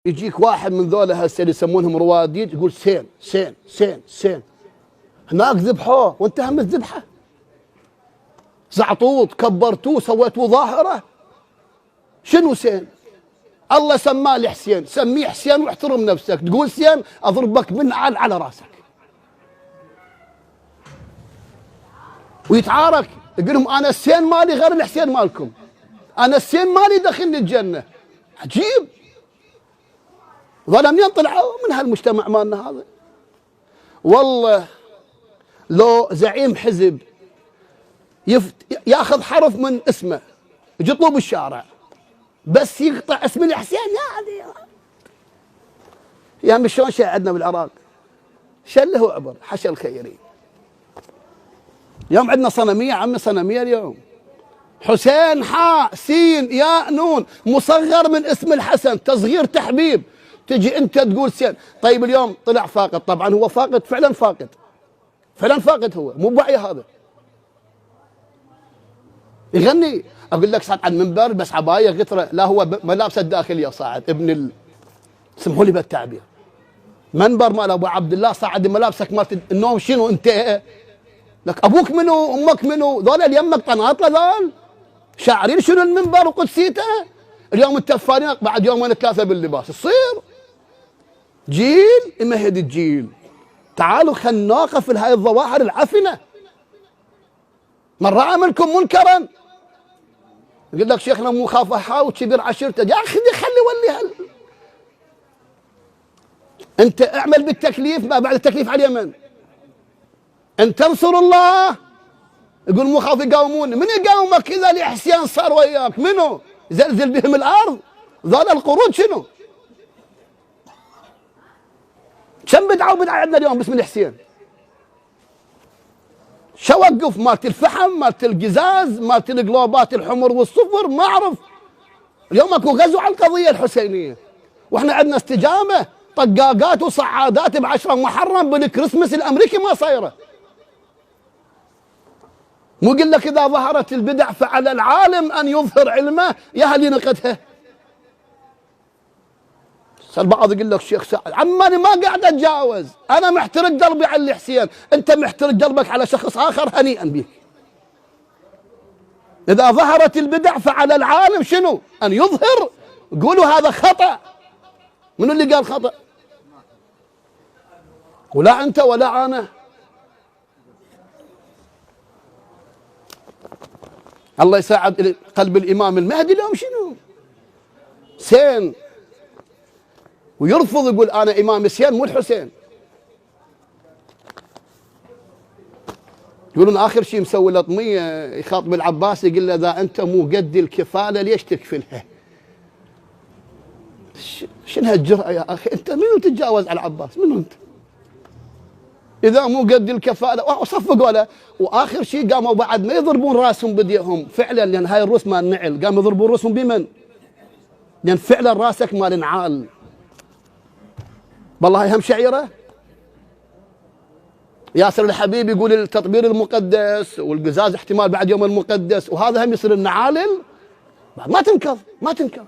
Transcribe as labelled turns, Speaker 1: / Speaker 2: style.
Speaker 1: يجيك واحد من ذولا هسه اللي يسمونهم رواديد يقول سين سين سين سين، هناك ذبحوه وانت هم الذبحه، زعطوط كبرتوه سويتوه ظاهره. شنو سين؟ الله سماه لحسين، سميه حسين واحترم نفسك، تقول سين اضربك بالنعال على راسك. ويتعارك يقول لهم انا السين مالي غير الحسين مالكم، انا السين مالي دخلني الجنه. عجيب. ظل منين طلعوا؟ من هالمجتمع مالنا هذا. والله لو زعيم حزب ياخذ حرف من اسمه يجطوه بالشارع بس يقطع اسم الحسين، يعني شلون شيء عندنا بالعراق شله عبر حشا الخيرين. اليوم عندنا صنميه، عمي صنميه اليوم حسين حاء سين ياء نون مصغر من اسم الحسن، تصغير تحبيب، تجي انت تقول سين. طيب اليوم طلع فاقد، طبعا هو فاقد فعلا، فاقد فعلا، فاقد هو مو بوعي هذا. يغني اقول لك صعد على المنبر بس عبايه غتره، لا هو ملابسه الداخليه صاعد ابن سمحوا لي بالتعبير، منبر مال ابو عبد الله صعد ملابسك مالت النوم. شنو انت؟ لك ابوك منو؟ امك منو؟ ذول اللي يمك طناطله ذول شاعرين شنو المنبر وقدسيته. اليوم التفارين بعد يومين ثلاثه باللباس تصير جيل يمهد الجيل. تعالوا خلينا نوقف هاي الظواهر العفنه. من راى منكم منكرا يقول لك شيخنا مو خاف حاو كبير عشيرته، يا اخي خلي ولي انت اعمل بالتكليف، ما بعد التكليف على اليمن. ان تنصروا الله يقول مو خاف يقاومون. من يقاومك اذا الحسين صار وياك؟ منو؟ زلزل بهم الارض؟ ذول القرود شنو؟ كم بدعه وبدعه عندنا اليوم باسم الحسين؟ شو وقف؟ مالت الفحم، مالت القزاز، مالت القلوبات الحمر والصفر، ما اعرف. اليوم اكو غزو على القضيه الحسينيه واحنا عندنا استجابه، طقاقات وصعادات ب10 محرم بالكريسماس الامريكي ما صايره. مو قل لك اذا ظهرت البدع فعلى العالم ان يظهر علمه، يا هل نقدها. البعض يقول لك شيخ سعد عماني ما قاعد اتجاوز، انا محترق قلبي على الحسين، انت محترق قلبك على شخص اخر، هنيئا بك. اذا ظهرت البدع فعلى العالم شنو؟ ان يظهر. قولوا هذا خطأ. منو اللي قال خطأ؟ ولا انت ولا انا. الله يساعد قلب الامام المهدي اليوم شنو؟ سين، ويرفض يقول انا امام السين مو الحسين. يقولون اخر شيء مسوي لطميه يخاطب العباس يقول له اذا انت مو قد الكفاله ليش تكفلها؟ شنو هالجرأه يا اخي؟ انت منو تتجاوز على العباس؟ منو انت؟ اذا مو قد الكفاله وصفقوا له. واخر شيء قاموا بعد ما يضربون راسهم بديهم فعلا، لان هاي الروس مال نعل، قاموا يضربون راسهم بمن؟ لان فعلا راسك مال نعال. والله هاي هم شعيره. ياسر الحبيب يقول التطبير المقدس والقزاز احتمال بعد يوم المقدس، وهذا هم يصير النعالل. ما تنكر، ما تنكر.